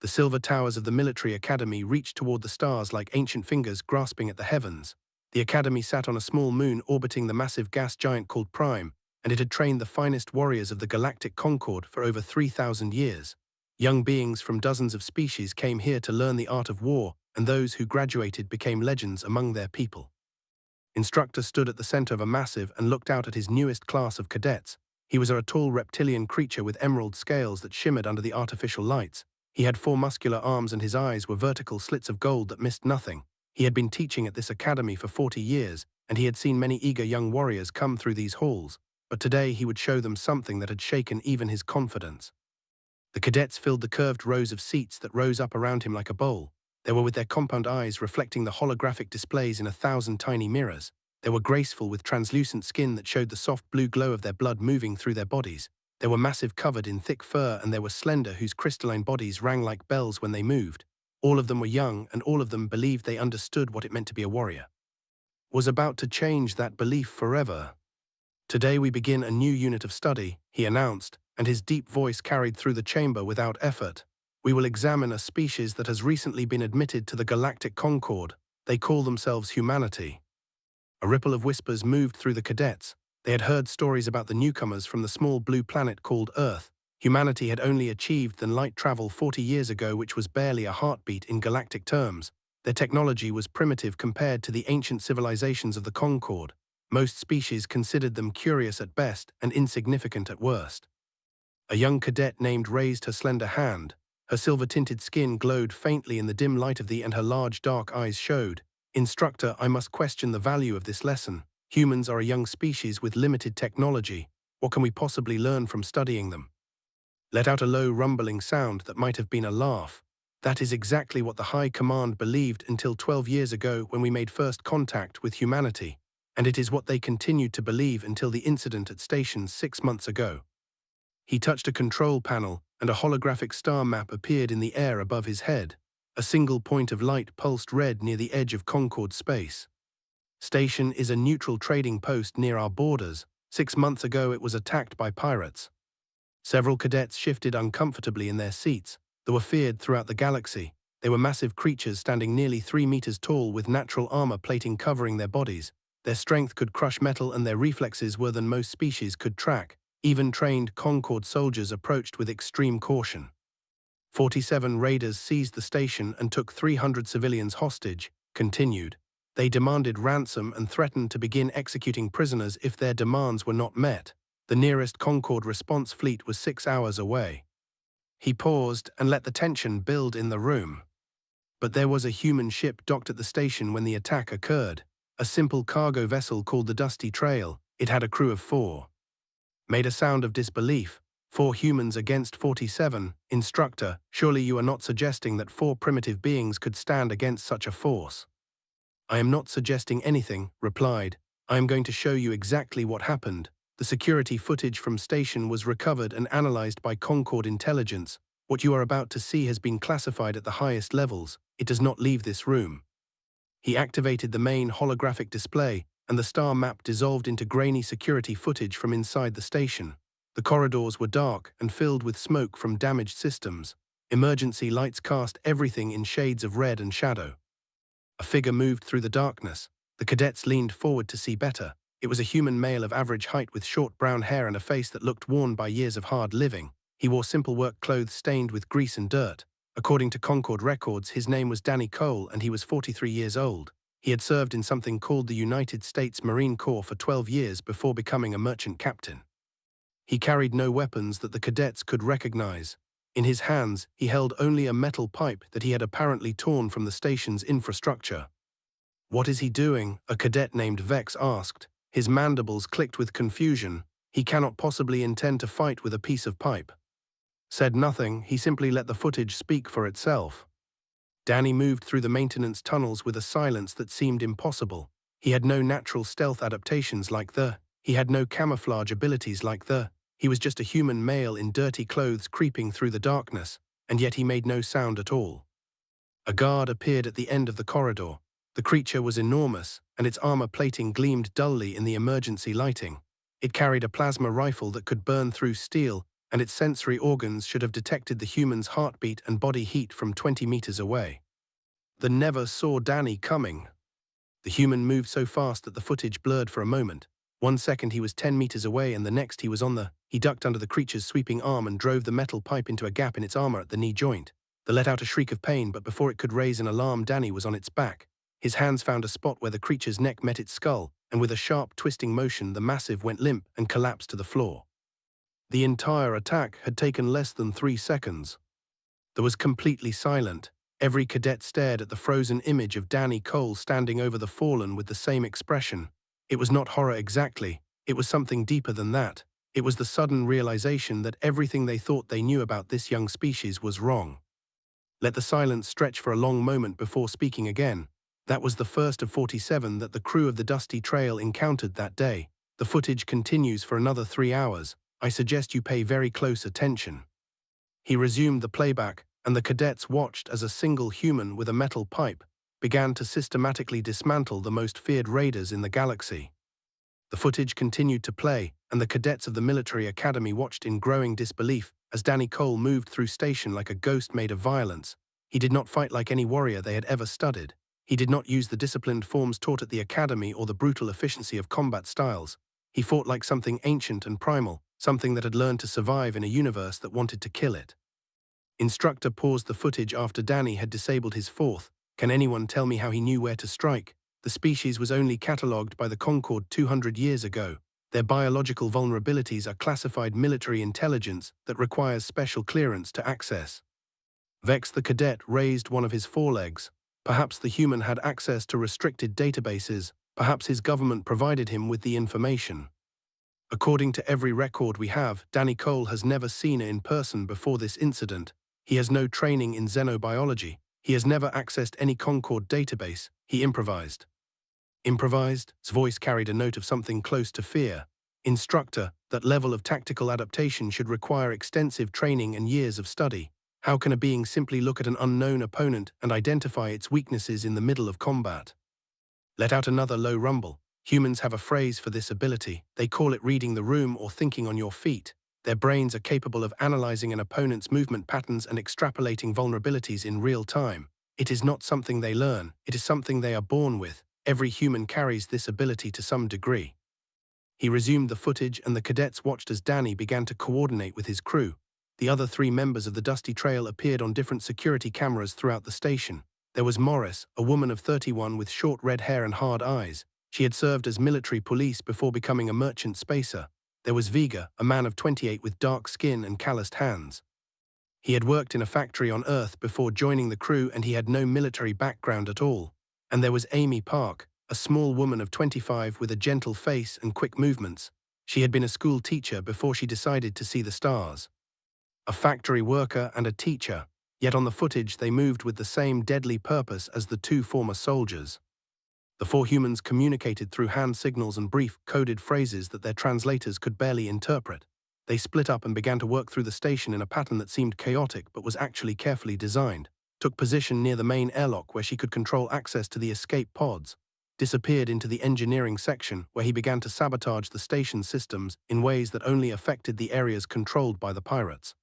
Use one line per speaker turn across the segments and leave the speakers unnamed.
The silver towers of the military academy reached toward the stars like ancient fingers grasping at the heavens. The academy sat on a small moon orbiting the massive gas giant called Prime, and it had trained the finest warriors of the Galactic Concord for over 3,000 years. Young beings from dozens of species came here to learn the art of war, and those who graduated became legends among their people. Instructor stood at the center of a massive and looked out at his newest class of cadets. He was a tall reptilian creature with emerald scales that shimmered under the artificial lights. He had 4 muscular arms and his eyes were vertical slits of gold that missed nothing. He had been teaching at this academy for 40 years, and he had seen many eager young warriors come through these halls, but today he would show them something that had shaken even his confidence. The cadets filled the curved rows of seats that rose up around him like a bowl. They were with their compound eyes reflecting the holographic displays in 1,000 tiny mirrors. They were graceful with translucent skin that showed the soft blue glow of their blood moving through their bodies. They were massive covered in thick fur, and they were slender whose crystalline bodies rang like bells when they moved. All of them were young, and all of them believed they understood what it meant to be a warrior. Was about to change that belief forever. Today we begin a new unit of study, he announced, and his deep voice carried through the chamber without effort. We will examine a species that has recently been admitted to the Galactic Concord. They call themselves humanity. A ripple of whispers moved through the cadets. They had heard stories about the newcomers from the small blue planet called Earth. Humanity had only achieved the light travel 40 years ago, which was barely a heartbeat in galactic terms. Their technology was primitive compared to the ancient civilizations of the Concord. Most species considered them curious at best and insignificant at worst. A young cadet named raised her slender hand. Her silver-tinted skin glowed faintly in the dim light of and her large dark eyes showed. Instructor, I must question the value of this lesson. Humans are a young species with limited technology. What can we possibly learn from studying them? Let out a low rumbling sound that might have been a laugh. That is exactly what the High Command believed until 12 years ago when we made first contact with humanity. And it is what they continued to believe until the incident at Station 6 months ago. He touched a control panel, and a holographic star map appeared in the air above his head. A single point of light pulsed red near the edge of Concord space. Station is a neutral trading post near our borders. 6 months ago it was attacked by pirates. Several cadets shifted uncomfortably in their seats. They were feared throughout the galaxy. They were massive creatures standing nearly 3 meters tall with natural armor plating covering their bodies. Their strength could crush metal and their reflexes were than most species could track. Even trained Concord soldiers approached with extreme caution. 47 raiders seized the station and took 300 civilians hostage, continued. They demanded ransom and threatened to begin executing prisoners if their demands were not met. The nearest Concord response fleet was 6 hours away. He paused and let the tension build in the room. But there was a human ship docked at the station when the attack occurred. A simple cargo vessel called the Dusty Trail. It had a crew of 4. Made a sound of disbelief. 4 humans against 47. Instructor, surely you are not suggesting that 4 primitive beings could stand against such a force? I am not suggesting anything, replied. I am going to show you exactly what happened. The security footage from station was recovered and analyzed by Concord Intelligence. What you are about to see has been classified at the highest levels. It does not leave this room. He activated the main holographic display, and the star map dissolved into grainy security footage from inside the station. The corridors were dark and filled with smoke from damaged systems. Emergency lights cast everything in shades of red and shadow. A figure moved through the darkness. The cadets leaned forward to see better. It was a human male of average height with short brown hair and a face that looked worn by years of hard living. He wore simple work clothes stained with grease and dirt. According to Concord records, his name was Danny Cole and he was 43 years old. He had served in something called the United States Marine Corps for 12 years before becoming a merchant captain. He carried no weapons that the cadets could recognize. In his hands, he held only a metal pipe that he had apparently torn from the station's infrastructure. What is he doing? A cadet named Vex asked. His mandibles clicked with confusion. He cannot possibly intend to fight with a piece of pipe. Said nothing, he simply let the footage speak for itself. Danny moved through the maintenance tunnels with a silence that seemed impossible. He had no natural stealth adaptations like he had no camouflage abilities like he was just a human male in dirty clothes creeping through the darkness, and yet he made no sound at all. A guard appeared at the end of the corridor. The creature was enormous, and its armor plating gleamed dully in the emergency lighting. It carried a plasma rifle that could burn through steel, and its sensory organs should have detected the human's heartbeat and body heat from 20 meters away. The never saw Danny coming. The human moved so fast that the footage blurred for a moment. 1 second he was 10 meters away and the next he was on the... He ducked under the creature's sweeping arm and drove the metal pipe into a gap in its armor at the knee joint. They let out a shriek of pain, but before it could raise an alarm, Danny was on its back. His hands found a spot where the creature's neck met its skull, and with a sharp twisting motion the massive went limp and collapsed to the floor. The entire attack had taken less than 3 seconds. There was completely silent. Every cadet stared at the frozen image of Danny Cole standing over the fallen with the same expression. It was not horror exactly, it was something deeper than that. It was the sudden realization that everything they thought they knew about this young species was wrong. Let the silence stretch for a long moment before speaking again. That was the first of 47 that the crew of the Dusty Trail encountered that day. The footage continues for another 3 hours. I suggest you pay very close attention. He resumed the playback, and the cadets watched as a single human with a metal pipe began to systematically dismantle the most feared raiders in the galaxy. The footage continued to play, and the cadets of the military academy watched in growing disbelief as Danny Cole moved through station like a ghost made of violence. He did not fight like any warrior they had ever studied. He did not use the disciplined forms taught at the academy or the brutal efficiency of combat styles. He fought like something ancient and primal, something that had learned to survive in a universe that wanted to kill it. Instructor paused the footage after Danny had disabled his fourth. Can anyone tell me how he knew where to strike? The species was only catalogued by the Concord 200 years ago. Their biological vulnerabilities are classified military intelligence that requires special clearance to access. Vex the cadet raised one of his forelegs. Perhaps the human had access to restricted databases. Perhaps his government provided him with the information. According to every record we have, Danny Cole has never seen it in person before this incident. He has no training in xenobiology. He has never accessed any Concord database. He improvised. Improvised? His voice carried a note of something close to fear. Instructor, that level of tactical adaptation should require extensive training and years of study. How can a being simply look at an unknown opponent and identify its weaknesses in the middle of combat? Let out another low rumble. Humans have a phrase for this ability. They call it reading the room or thinking on your feet. Their brains are capable of analyzing an opponent's movement patterns and extrapolating vulnerabilities in real time. It is not something they learn, it is something they are born with. Every human carries this ability to some degree. He resumed the footage and the cadets watched as Danny began to coordinate with his crew. The other 3 members of the Dusty Trail appeared on different security cameras throughout the station. There was Morris, a woman of 31 with short red hair and hard eyes. She had served as military police before becoming a merchant spacer. There was Vega, a man of 28 with dark skin and calloused hands. He had worked in a factory on Earth before joining the crew and he had no military background at all. And there was Amy Park, a small woman of 25 with a gentle face and quick movements. She had been a school teacher before she decided to see the stars. A factory worker and a teacher, yet on the footage they moved with the same deadly purpose as the 2 former soldiers. The 4 humans communicated through hand signals and brief, coded phrases that their translators could barely interpret. They split up and began to work through the station in a pattern that seemed chaotic but was actually carefully designed. Took position near the main airlock where she could control access to the escape pods. Disappeared into the engineering section where he began to sabotage the station systems in ways that only affected the areas controlled by the pirates.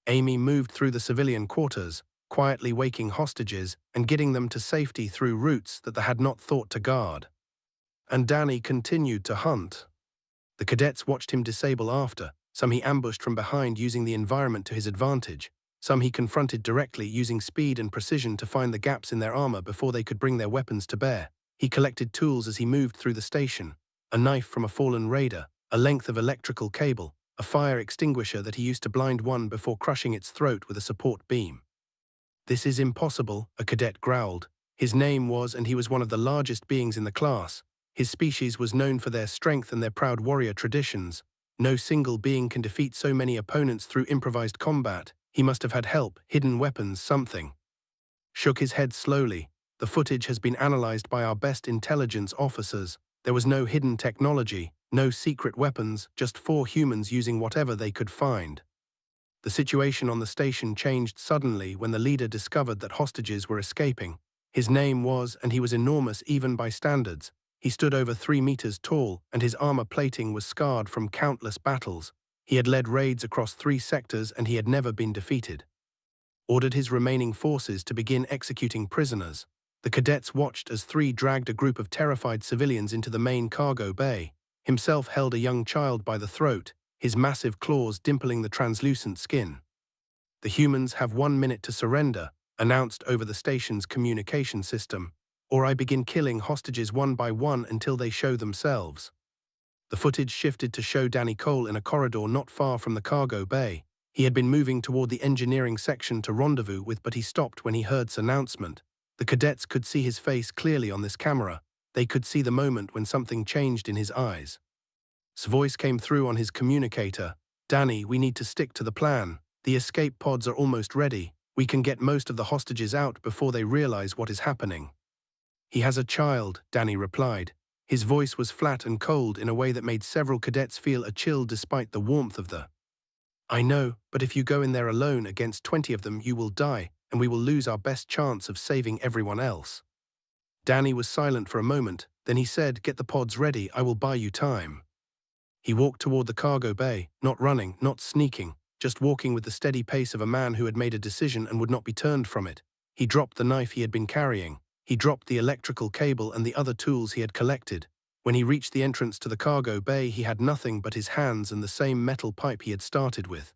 Amy moved through the civilian quarters, quietly waking hostages and getting them to safety through routes that they had not thought to guard. And Danny continued to hunt. The cadets watched him disable after. Some he ambushed from behind using the environment to his advantage. Some he confronted directly using speed and precision to find the gaps in their armor before they could bring their weapons to bear. He collected tools as he moved through the station. A knife from a fallen raider, a length of electrical cable, a fire extinguisher that he used to blind one before crushing its throat with a support beam. This is impossible, a cadet growled. His name was, and he was one of the largest beings in the class. His species was known for their strength and their proud warrior traditions. No single being can defeat so many opponents through improvised combat. He must have had help, hidden weapons, something. Shook his head slowly. The footage has been analyzed by our best intelligence officers. There was no hidden technology, no secret weapons, just 4 humans using whatever they could find. The situation on the station changed suddenly when the leader discovered that hostages were escaping. His name was, and he was enormous even by standards. He stood over 3 meters tall, and his armor plating was scarred from countless battles. He had led raids across 3 sectors and he had never been defeated. Ordered his remaining forces to begin executing prisoners. The cadets watched as 3 dragged a group of terrified civilians into the main cargo bay. Himself held a young child by the throat, his massive claws dimpling the translucent skin. The humans have 1 minute to surrender, announced over the station's communication system, or I begin killing hostages one by one until they show themselves. The footage shifted to show Danny Cole in a corridor not far from the cargo bay. He had been moving toward the engineering section to rendezvous with, but he stopped when he heard this announcement. The cadets could see his face clearly on this camera. They could see the moment when something changed in his eyes. His voice came through on his communicator. "Danny, we need to stick to the plan. The escape pods are almost ready. We can get most of the hostages out before they realize what is happening." "He has a child," Danny replied. His voice was flat and cold in a way that made several cadets feel a chill despite the warmth of the "I know, but if you go in there alone against 20 of them you will die, and we will lose our best chance of saving everyone else." Danny was silent for a moment, then he said, "Get the pods ready, I will buy you time." He walked toward the cargo bay, not running, not sneaking, just walking with the steady pace of a man who had made a decision and would not be turned from it. He dropped the knife he had been carrying. He dropped the electrical cable and the other tools he had collected. When he reached the entrance to the cargo bay, he had nothing but his hands and the same metal pipe he had started with.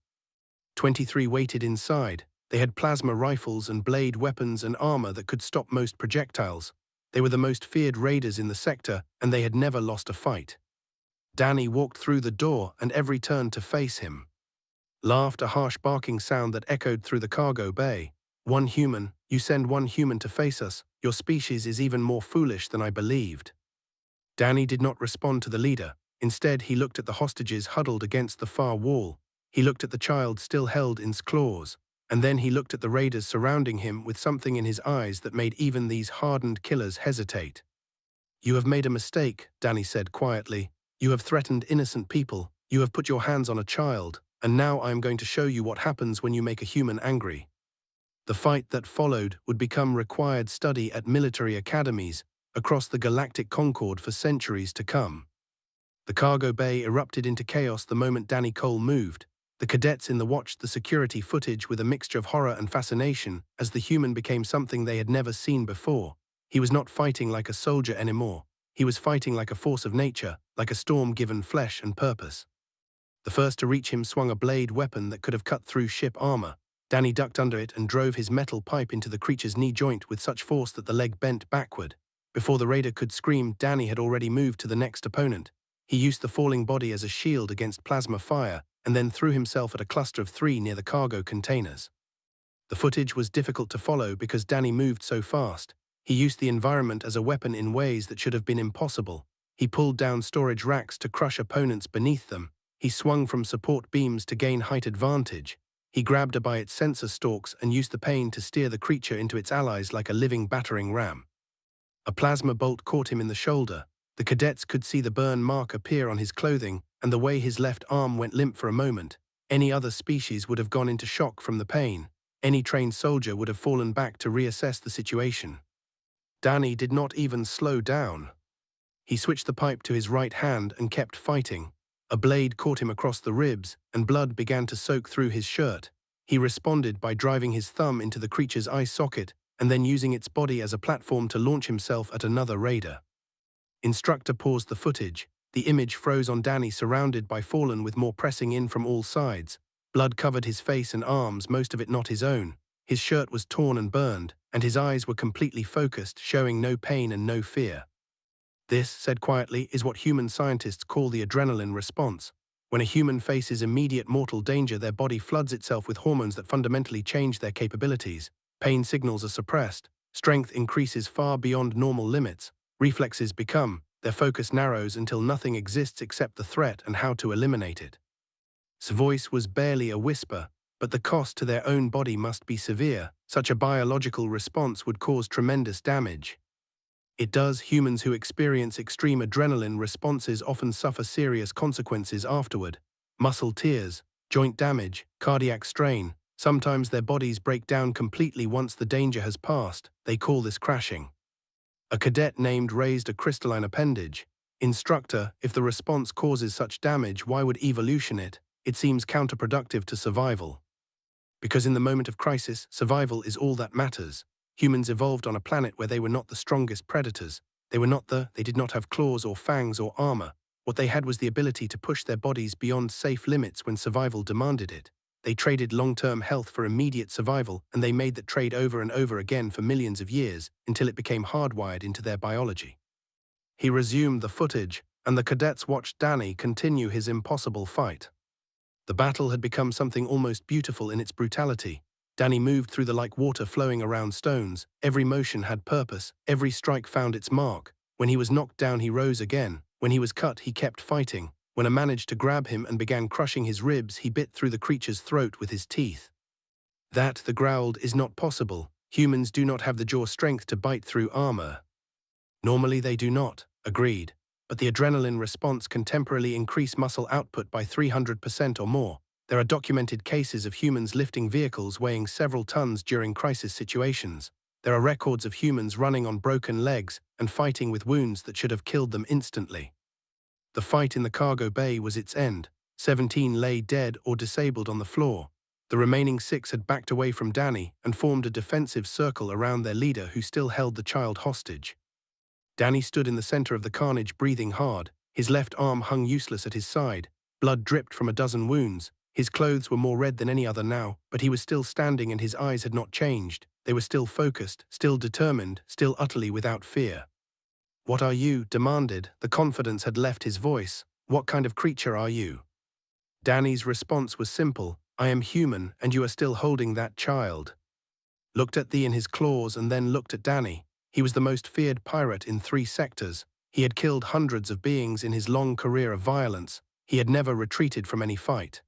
23 waited inside. They had plasma rifles and blade weapons and armor that could stop most projectiles. They were the most feared raiders in the sector, and they had never lost a fight. Danny walked through the door, and every turned to face him. Laughed, a harsh barking sound that echoed through the cargo bay. "One human, you send one human to face us. Your species is even more foolish than I believed." Danny did not respond to the leader. Instead, he looked at the hostages huddled against the far wall. He looked at the child still held in his claws. And then he looked at the raiders surrounding him with something in his eyes that made even these hardened killers hesitate. "You have made a mistake," Danny said quietly. "You have threatened innocent people. You have put your hands on a child. And now I am going to show you what happens when you make a human angry." The fight that followed would become required study at military academies across the galactic concord for centuries to come. The cargo bay erupted into chaos the moment Danny Cole moved. The cadets in the watched the security footage with a mixture of horror and fascination as the human became something they had never seen before. He was not fighting like a soldier anymore. He was fighting like a force of nature, like a storm given flesh and purpose. The first to reach him swung a blade weapon that could have cut through ship armor. Danny ducked under it and drove his metal pipe into the creature's knee joint with such force that the leg bent backward. Before the raider could scream, Danny had already moved to the next opponent. He used the falling body as a shield against plasma fire, and then threw himself at a cluster of 3 near the cargo containers. The footage was difficult to follow because Danny moved so fast. He used the environment as a weapon in ways that should have been impossible. He pulled down storage racks to crush opponents beneath them. He swung from support beams to gain height advantage. He grabbed her by its sensor stalks and used the pain to steer the creature into its allies like a living battering ram. A plasma bolt caught him in the shoulder. The cadets could see the burn mark appear on his clothing, and the way his left arm went limp for a moment. Any other species would have gone into shock from the pain. Any trained soldier would have fallen back to reassess the situation. Danny did not even slow down. He switched the pipe to his right hand and kept fighting. A blade caught him across the ribs, and blood began to soak through his shirt. He responded by driving his thumb into the creature's eye socket, and then using its body as a platform to launch himself at another raider. Instructor paused the footage. The image froze on Danny, surrounded by fallen with more pressing in from all sides. Blood covered his face and arms, most of it not his own. His shirt was torn and burned, and his eyes were completely focused, showing no pain and no fear. "This," said quietly, "is what human scientists call the adrenaline response. When a human faces immediate mortal danger, their body floods itself with hormones that fundamentally change their capabilities. Pain signals are suppressed. Strength increases far beyond normal limits. Reflexes become, their focus narrows until nothing exists except the threat and how to eliminate it." His voice was barely a whisper, but the cost to their own body must be severe. Such a biological response would cause tremendous damage. It does. Humans who experience extreme adrenaline responses often suffer serious consequences afterward. Muscle tears, joint damage, cardiac strain. Sometimes their bodies break down completely once the danger has passed. They call this crashing. A cadet named raised a crystalline appendage. "Instructor, if the response causes such damage, why would evolution it?" It seems counterproductive to survival. Because in the moment of crisis, survival is all that matters. Humans evolved on a planet where they were not the strongest predators. They did not have claws or fangs or armor. What they had was the ability to push their bodies beyond safe limits when survival demanded it. They traded long-term health for immediate survival, and they made that trade over and over again for millions of years, until it became hardwired into their biology. He resumed the footage, and the cadets watched Danny continue his impossible fight. The battle had become something almost beautiful in its brutality. Danny moved through the like water flowing around stones. Every motion had purpose, every strike found its mark. When he was knocked down, he rose again. When he was cut, he kept fighting. When I managed to grab him and began crushing his ribs, he bit through the creature's throat with his teeth. That, the growled, is not possible. Humans do not have the jaw strength to bite through armor. Normally they do not, agreed. But the adrenaline response can temporarily increase muscle output by 300% or more. There are documented cases of humans lifting vehicles weighing several tons during crisis situations. There are records of humans running on broken legs and fighting with wounds that should have killed them instantly. The fight in the cargo bay was its end. 17 lay dead or disabled on the floor. The remaining 6 had backed away from Danny and formed a defensive circle around their leader, who still held the child hostage. Danny stood in the center of the carnage, breathing hard. His left arm hung useless at his side. Blood dripped from a dozen wounds. His clothes were more red than any other now, but he was still standing and his eyes had not changed. They were still focused, still determined, still utterly without fear. "What are you?" demanded. The confidence had left his voice. "What kind of creature are you?" Danny's response was simple. "I am human, and you are still holding that child." Looked at thee in his claws and then looked at Danny. He was the most feared pirate in 3 sectors. He had killed hundreds of beings in his long career of violence. He had never retreated from any fight.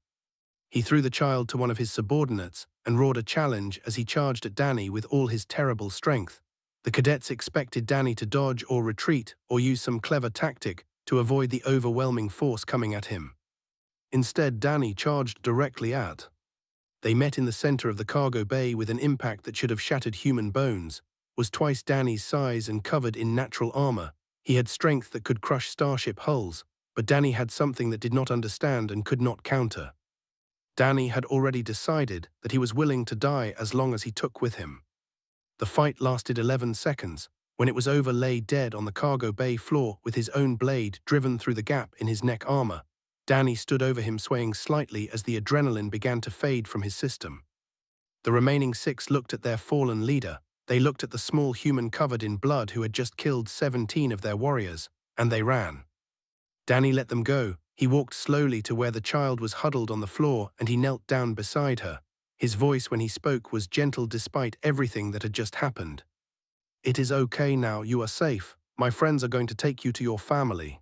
He threw the child to one of his subordinates and roared a challenge as he charged at Danny with all his terrible strength. The cadets expected Danny to dodge or retreat or use some clever tactic to avoid the overwhelming force coming at him. Instead, Danny charged directly at. They met in the center of the cargo bay with an impact that should have shattered human bones. Was twice Danny's size and covered in natural armor. He had strength that could crush starship hulls, but Danny had something that did not understand and could not counter. Danny had already decided that he was willing to die as long as he took with him. The fight lasted 11 seconds. When it was over, lay dead on the cargo bay floor with his own blade driven through the gap in his neck armor. Danny stood over him, swaying slightly as the adrenaline began to fade from his system. The remaining 6 looked at their fallen leader. They looked at the small human covered in blood who had just killed 17 of their warriors, and they ran. Danny let them go. He walked slowly to where the child was huddled on the floor, and he knelt down beside her. His voice when he spoke was gentle despite everything that had just happened. "It is okay now, you are safe. My friends are going to take you to your family."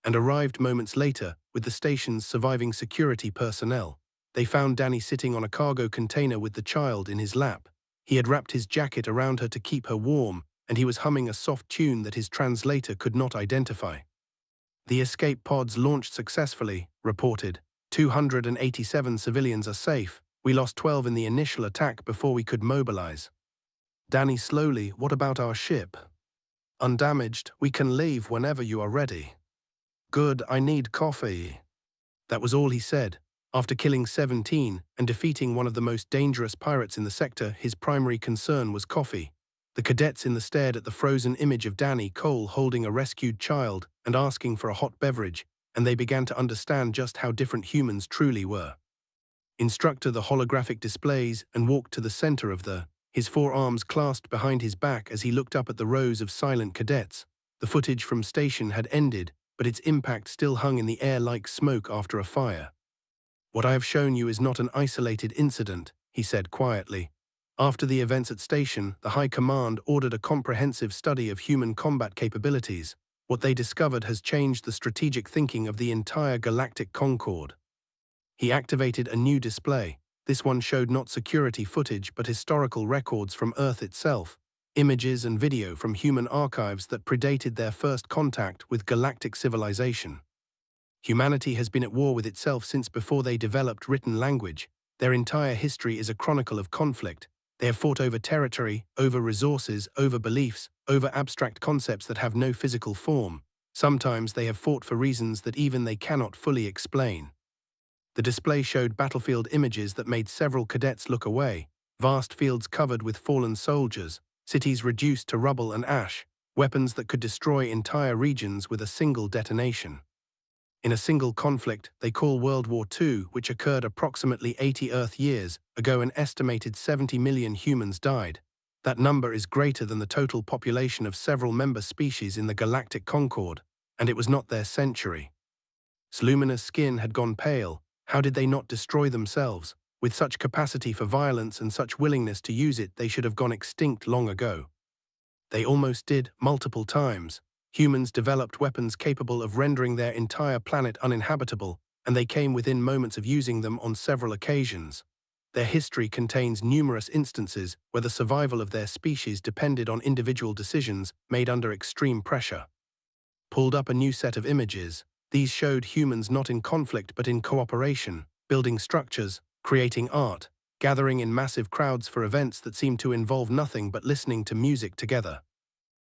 And arrived moments later with the station's surviving security personnel. They found Danny sitting on a cargo container with the child in his lap. He had wrapped his jacket around her to keep her warm, and he was humming a soft tune that his translator could not identify. "The escape pods launched successfully," reported. 287 civilians are safe. We lost 12 in the initial attack before we could mobilize. Danny slowly, "What about our ship?" "Undamaged. We can leave whenever you are ready." "Good, I need coffee." That was all he said. After killing 17 and defeating one of the most dangerous pirates in the sector, his primary concern was coffee. The cadets in the stared at the frozen image of Danny Cole holding a rescued child and asking for a hot beverage, and they began to understand just how different humans truly were. Instructor the holographic displays and walked to the center of his 4 arms clasped behind his back as he looked up at the rows of silent cadets. The footage from station had ended, but its impact still hung in the air like smoke after a fire. "What I have shown you is not an isolated incident," he said quietly. "After the events at station, the High Command ordered a comprehensive study of human combat capabilities. What they discovered has changed the strategic thinking of the entire galactic concord." He activated a new display. This one showed not security footage but historical records from Earth itself, images and video from human archives that predated their first contact with galactic civilization. Humanity has been at war with itself since before they developed written language. Their entire history is a chronicle of conflict. They have fought over territory, over resources, over beliefs, over abstract concepts that have no physical form. Sometimes they have fought for reasons that even they cannot fully explain. The display showed battlefield images that made several cadets look away, vast fields covered with fallen soldiers, cities reduced to rubble and ash, weapons that could destroy entire regions with a single detonation. In a single conflict they call World War II, which occurred approximately 80 Earth years ago, an estimated 70 million humans died. That number is greater than the total population of several member species in the Galactic Concord, and it was not their century. Luminous skin had gone pale. How did they not destroy themselves? With such capacity for violence and such willingness to use it, they should have gone extinct long ago. They almost did, multiple times. Humans developed weapons capable of rendering their entire planet uninhabitable, and they came within moments of using them on several occasions. Their history contains numerous instances where the survival of their species depended on individual decisions made under extreme pressure. Pulled up a new set of images. These showed humans not in conflict but in cooperation, building structures, creating art, gathering in massive crowds for events that seemed to involve nothing but listening to music together.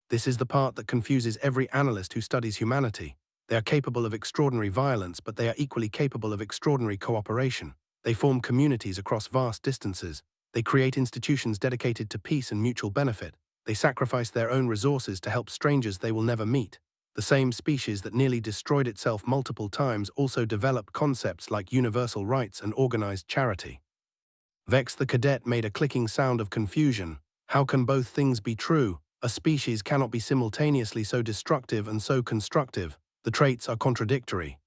This is the part that confuses every analyst who studies humanity. They are capable of extraordinary violence, but they are equally capable of extraordinary cooperation. They form communities across vast distances. They create institutions dedicated to peace and mutual benefit. They sacrifice their own resources to help strangers they will never meet. The same species that nearly destroyed itself multiple times also developed concepts like universal rights and organized charity. Vex the cadet made a clicking sound of confusion. How can both things be true? A species cannot be simultaneously so destructive and so constructive. The traits are contradictory.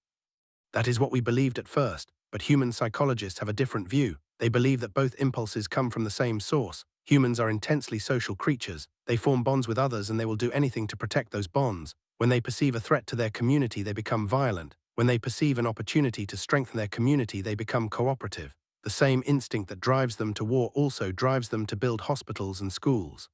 That is what we believed at first, but human psychologists have a different view. They believe that both impulses come from the same source. Humans are intensely social creatures. They form bonds with others and they will do anything to protect those bonds. When they perceive a threat to their community, they become violent. When they perceive an opportunity to strengthen their community, they become cooperative. The same instinct that drives them to war also drives them to build hospitals and schools.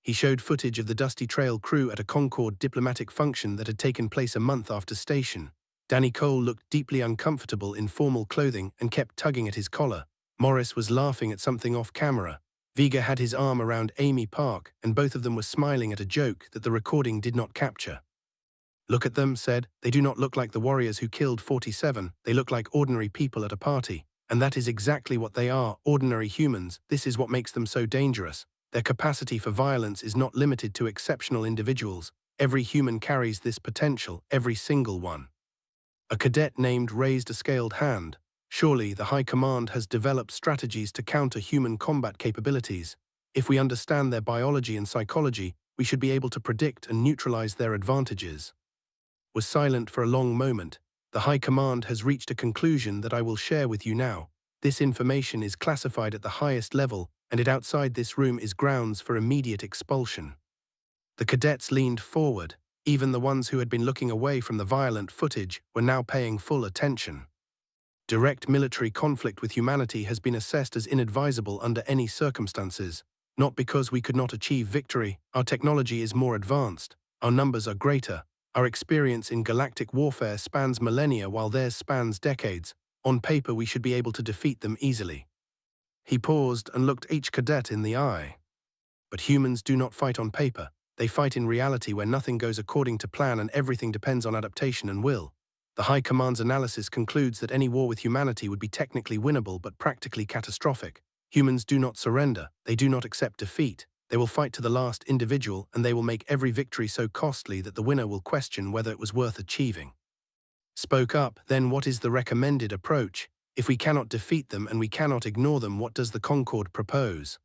He showed footage of the Dusty Trail crew at a Concorde diplomatic function that had taken place a month after station. Danny Cole looked deeply uncomfortable in formal clothing and kept tugging at his collar. Morris was laughing at something off camera. Vega had his arm around Amy Park, and both of them were smiling at a joke that the recording did not capture. "Look at them," said. "They do not look like the warriors who killed 47. They look like ordinary people at a party." And that is exactly what they are, ordinary humans. This is what makes them so dangerous. Their capacity for violence is not limited to exceptional individuals. Every human carries this potential, every single one. A cadet named raised a scaled hand. Surely the High Command has developed strategies to counter human combat capabilities. If we understand their biology and psychology, we should be able to predict and neutralize their advantages. Was silent for a long moment. The High Command has reached a conclusion that I will share with you now. This information is classified at the highest level, and it outside this room is grounds for immediate expulsion. The cadets leaned forward. Even the ones who had been looking away from the violent footage were now paying full attention. Direct military conflict with humanity has been assessed as inadvisable under any circumstances. Not because we could not achieve victory. Our technology is more advanced. Our numbers are greater. Our experience in galactic warfare spans millennia while theirs spans decades. On paper, we should be able to defeat them easily. He paused and looked each cadet in the eye. But humans do not fight on paper. They fight in reality where nothing goes according to plan and everything depends on adaptation and will. The High Command's analysis concludes that any war with humanity would be technically winnable but practically catastrophic. Humans do not surrender. They do not accept defeat. They will fight to the last individual, and they will make every victory so costly that the winner will question whether it was worth achieving. Spoke up, then what is the recommended approach? If we cannot defeat them and we cannot ignore them, what does the Concorde propose?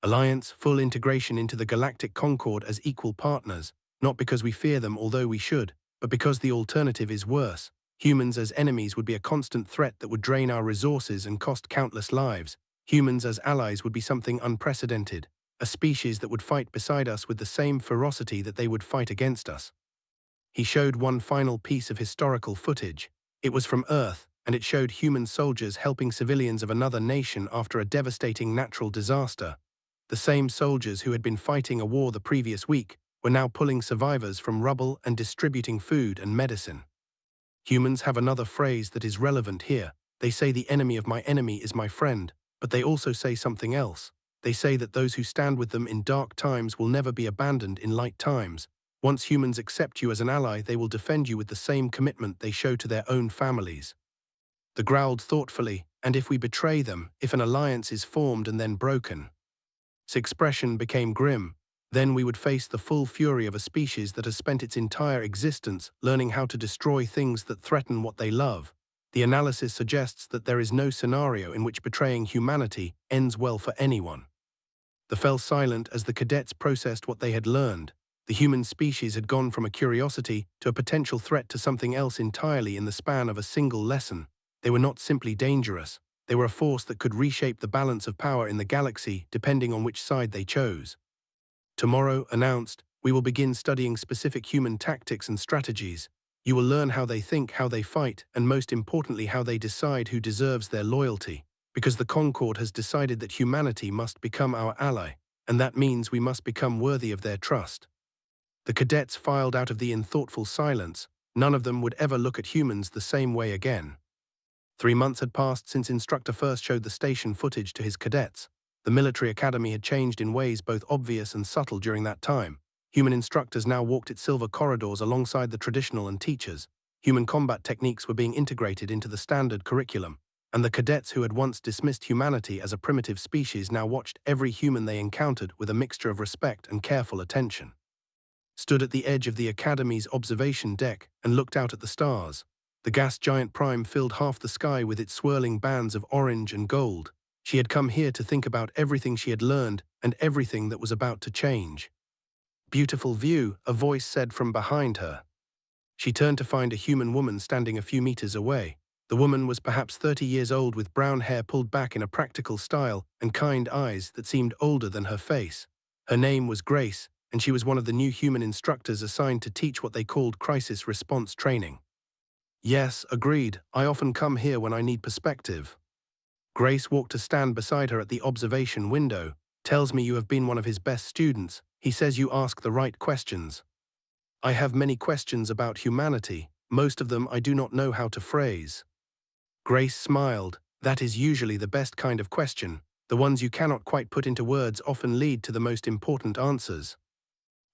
Alliance, full integration into the Galactic Concorde as equal partners, not because we fear them although we should, but because the alternative is worse. Humans as enemies would be a constant threat that would drain our resources and cost countless lives. Humans as allies would be something unprecedented, a species that would fight beside us with the same ferocity that they would fight against us. He showed one final piece of historical footage. It was from Earth, and it showed human soldiers helping civilians of another nation after a devastating natural disaster. The same soldiers who had been fighting a war the previous week were now pulling survivors from rubble and distributing food and medicine. Humans have another phrase that is relevant here. They say the enemy of my enemy is my friend, but they also say something else. They say that those who stand with them in dark times will never be abandoned in light times. Once humans accept you as an ally, they will defend you with the same commitment they show to their own families. The growled thoughtfully, and if we betray them, if an alliance is formed and then broken. His expression became grim. Then we would face the full fury of a species that has spent its entire existence learning how to destroy things that threaten what they love. The analysis suggests that there is no scenario in which betraying humanity ends well for anyone. They fell silent as the cadets processed what they had learned. The human species had gone from a curiosity to a potential threat to something else entirely in the span of a single lesson. They were not simply dangerous. They were a force that could reshape the balance of power in the galaxy depending on which side they chose. Tomorrow, announced, we will begin studying specific human tactics and strategies. You will learn how they think, how they fight, and most importantly how they decide who deserves their loyalty. Because the Concord has decided that humanity must become our ally, and that means we must become worthy of their trust. The cadets filed out of the in-thoughtful silence. None of them would ever look at humans the same way again. 3 months had passed since Instructor first showed the station footage to his cadets. The military academy had changed in ways both obvious and subtle during that time. Human instructors now walked its silver corridors alongside the traditional and teachers. Human combat techniques were being integrated into the standard curriculum, and the cadets who had once dismissed humanity as a primitive species now watched every human they encountered with a mixture of respect and careful attention. Stood at the edge of the academy's observation deck and looked out at the stars. The gas giant Prime filled half the sky with its swirling bands of orange and gold. She had come here to think about everything she had learned and everything that was about to change. "Beautiful view," a voice said from behind her. She turned to find a human woman standing a few meters away. The woman was perhaps 30 years old with brown hair pulled back in a practical style and kind eyes that seemed older than her face. Her name was Grace, and she was one of the new human instructors assigned to teach what they called crisis response training. "Yes," agreed. "I often come here when I need perspective." Grace walked to stand beside her at the observation window. "Tells me you have been one of his best students. He says you ask the right questions." "I have many questions about humanity. Most of them I do not know how to phrase." Grace smiled. "That is usually the best kind of question. The ones you cannot quite put into words often lead to the most important answers."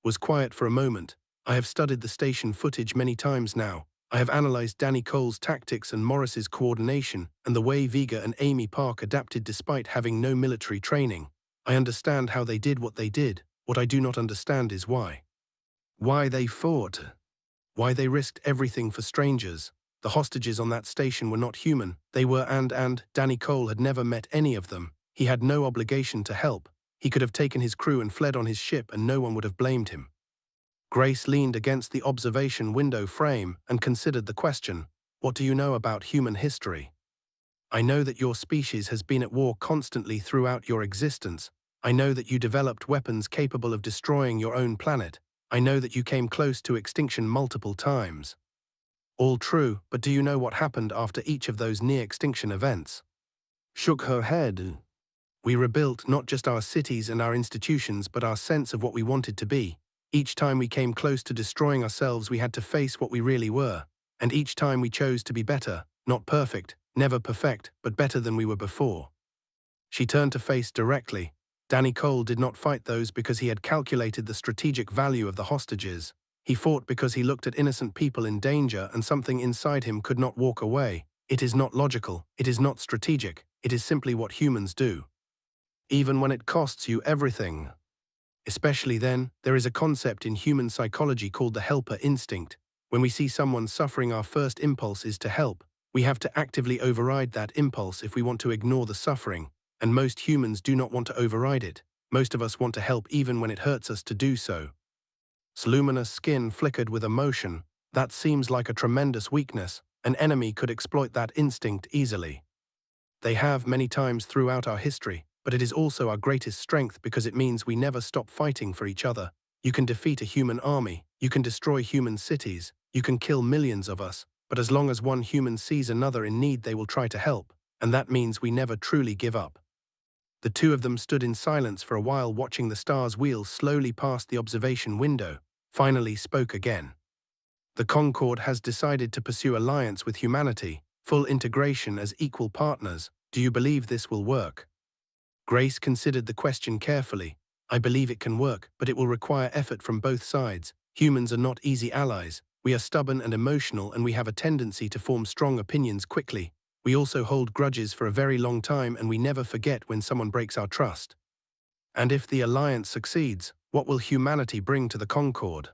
Was quiet for a moment. "I have studied the station footage many times now. I have analyzed Danny Cole's tactics and Morris's coordination and the way Vega and Amy Park adapted despite having no military training. I understand how they did what they did. What I do not understand is why. Why they fought. Why they risked everything for strangers. The hostages on that station were not human. They were and Danny Cole had never met any of them. He had no obligation to help. He could have taken his crew and fled on his ship and no one would have blamed him." Grace leaned against the observation window frame and considered the question. "What do you know about human history?" "I know that your species has been at war constantly throughout your existence. I know that you developed weapons capable of destroying your own planet. I know that you came close to extinction multiple times." "All true, but do you know what happened after each of those near-extinction events?" Shook her head. "We rebuilt not just our cities and our institutions, but our sense of what we wanted to be. Each time we came close to destroying ourselves, we had to face what we really were. And each time we chose to be better, not perfect, never perfect, but better than we were before." She turned to face directly. Danny Cole did not fight those because he had calculated the strategic value of the hostages. He fought because he looked at innocent people in danger and something inside him could not walk away. It is not logical, it is not strategic, it is simply what humans do. Even when it costs you everything. Especially then, there is a concept in human psychology called the helper instinct. When we see someone suffering, our first impulse is to help. We have to actively override that impulse if we want to ignore the suffering, and most humans do not want to override it. Most of us want to help even when it hurts us to do so. Luminous skin flickered with emotion. "That seems like a tremendous weakness. An enemy could exploit that instinct easily. They have many times throughout our history. But it is also our greatest strength because it means we never stop fighting for each other. You can defeat a human army, you can destroy human cities, you can kill millions of us, but as long as one human sees another in need, they will try to help, and that means we never truly give up." The two of them stood in silence for a while, watching the stars wheel slowly past the observation window. Finally spoke again. "The Concord has decided to pursue alliance with humanity, full integration as equal partners. Do you believe this will work?" Grace considered the question carefully. "I believe it can work, but it will require effort from both sides. Humans are not easy allies. We are stubborn and emotional, and we have a tendency to form strong opinions quickly. We also hold grudges for a very long time, and we never forget when someone breaks our trust. And if the alliance succeeds, what will humanity bring to the Concord?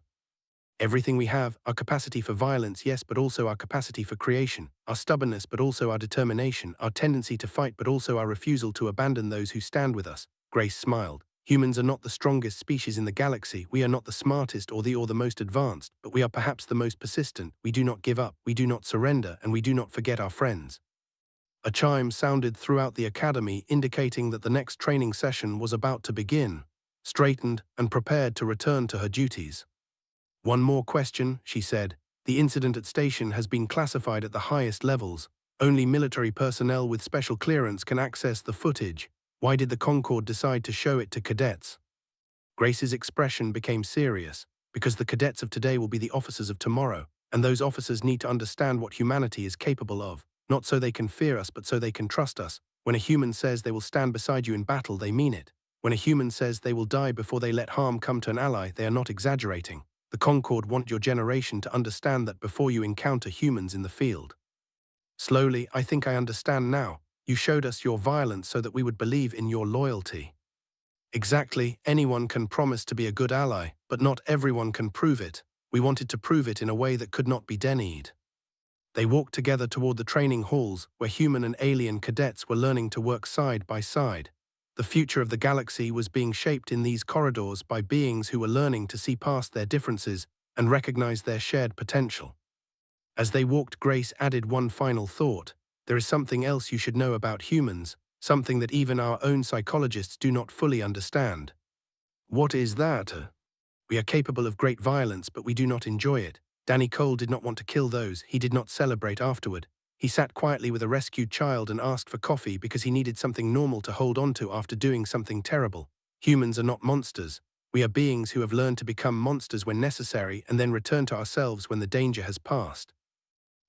Everything we have, our capacity for violence, yes, but also our capacity for creation, our stubbornness, but also our determination, our tendency to fight, but also our refusal to abandon those who stand with us. Grace smiled. Humans are not the strongest species in the galaxy, we are not the smartest or the most advanced, but we are perhaps the most persistent. We do not give up, we do not surrender, and we do not forget our friends. A chime sounded throughout the academy, indicating that the next training session was about to begin. Straightened and prepared to return to her duties. One more question, she said. The incident at station has been classified at the highest levels. Only military personnel with special clearance can access the footage. Why did the Concord decide to show it to cadets? Grace's expression became serious. Because the cadets of today will be the officers of tomorrow, and those officers need to understand what humanity is capable of, not so they can fear us but so they can trust us. When a human says they will stand beside you in battle, they mean it. When a human says they will die before they let harm come to an ally, they are not exaggerating. The Concord want your generation to understand that before you encounter humans in the field. Slowly, I think I understand now. You showed us your violence so that we would believe in your loyalty. Exactly, anyone can promise to be a good ally, but not everyone can prove it. We wanted to prove it in a way that could not be denied. They walked together toward the training halls, where human and alien cadets were learning to work side by side. The future of the galaxy was being shaped in these corridors by beings who were learning to see past their differences and recognize their shared potential. As they walked, Grace added one final thought. There is something else you should know about humans, something that even our own psychologists do not fully understand. What is that? We are capable of great violence, but we do not enjoy it. Danny Cole did not want to kill those he did not celebrate afterward. He sat quietly with a rescued child and asked for coffee because he needed something normal to hold on to after doing something terrible. Humans are not monsters. We are beings who have learned to become monsters when necessary and then return to ourselves when the danger has passed.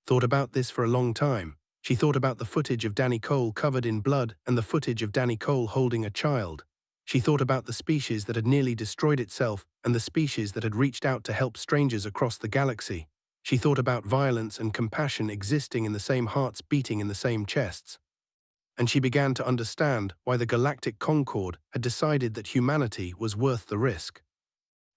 Thought about this for a long time. She thought about the footage of Danny Cole covered in blood and the footage of Danny Cole holding a child. She thought about the species that had nearly destroyed itself and the species that had reached out to help strangers across the galaxy. She thought about violence and compassion existing in the same hearts beating in the same chests. And she began to understand why the Galactic Concord had decided that humanity was worth the risk.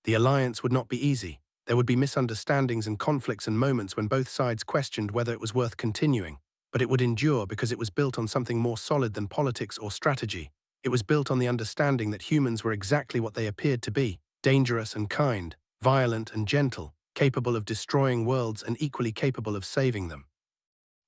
The alliance would not be easy. There would be misunderstandings and conflicts and moments when both sides questioned whether it was worth continuing. But it would endure because it was built on something more solid than politics or strategy. It was built on the understanding that humans were exactly what they appeared to be: dangerous and kind, violent and gentle, capable of destroying worlds and equally capable of saving them.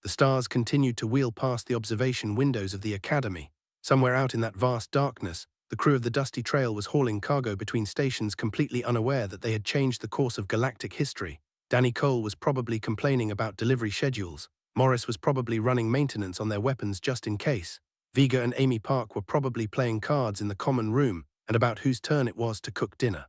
The stars continued to wheel past the observation windows of the Academy. Somewhere out in that vast darkness, the crew of the Dusty Trail was hauling cargo between stations, completely unaware that they had changed the course of galactic history. Danny Cole was probably complaining about delivery schedules. Morris was probably running maintenance on their weapons just in case. Vega and Amy Park were probably playing cards in the common room and about whose turn it was to cook dinner.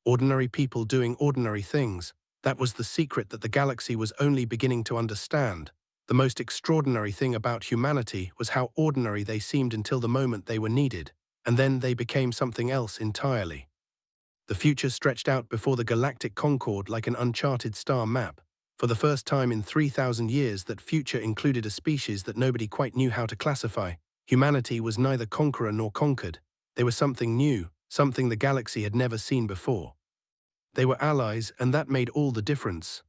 Ordinary people doing ordinary things. That was the secret that the galaxy was only beginning to understand. The most extraordinary thing about humanity was how ordinary they seemed until the moment they were needed, and then they became something else entirely. The future stretched out before the Galactic Concord like an uncharted star map. For the first time in 3,000 years, that future included a species that nobody quite knew how to classify. Humanity was neither conqueror nor conquered. They were something new, something the galaxy had never seen before. They were allies, and that made all the difference.